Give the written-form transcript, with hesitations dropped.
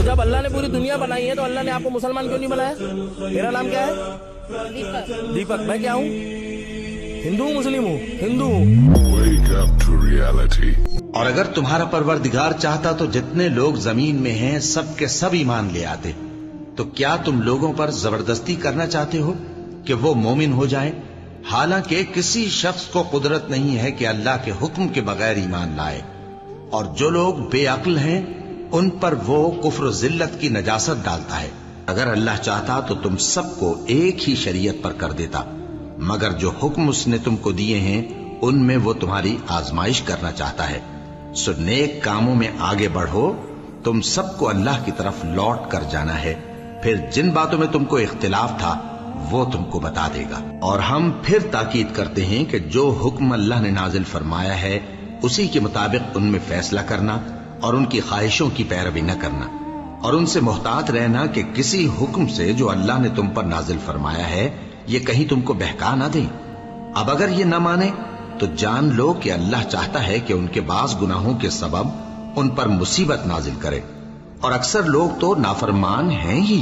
जब अल्लाह ने पूरी दुनिया बनाई है तो अल्लाह ने आपको मुसलमान क्यों नहीं बनाया? मेरा नाम क्या है? दीपक। मैं क्या हूँ? हिंदू हूँ, मुस्लिम हूँ? हिंदू हूँ। Wake up to reality. और अगर तुम्हारा परवरदिगार चाहता तो जितने लोग जमीन में हैं सब के सब ईमान ले आते। तो क्या तुम लोगों पर जबरदस्ती करना चाहते हो कि वो मोमिन हो जाएं? हालांकि किसी शख्स को कुदरत नहीं है कि अल्लाह के हुक्म के बगैर ईमान लाए। और जो लोग बेअक्ल हैं उन पर वो कुफ्र जिल्लत की नजासत डालता है। अगर अल्लाह चाहता तो तुम सबको एक ही शरीयत पर कर देता, मगर जो हुक्म उसने तुमको दिए हैं उनमें वो तुम्हारी आजमाइश करना चाहता है। सो नेक कामों में आगे बढ़ो, तुम सबको अल्लाह की तरफ लौट कर जाना है। फिर जिन बातों में तुमको इख्तिलाफ था वो तुमको बता देगा। और हम फिर ताकीद करते हैं कि जो हुक्म अल्लाह ने नाजिल फरमाया है उसी के मुताबिक उनमें फैसला करना और उनकी ख्वाहिशों की पैरवी न करना, और उनसे मुहतात रहना कि किसी हुक्म से जो अल्लाह ने तुम पर नाजिल फरमाया है ये कहीं तुमको बहका ना दें। अब अगर ये न माने तो जान लो कि अल्लाह चाहता है कि उनके बास गुनाहों के सबब उन पर मुसीबत नाजिल करे, और अक्सर लोग तो नाफरमान हैं ही।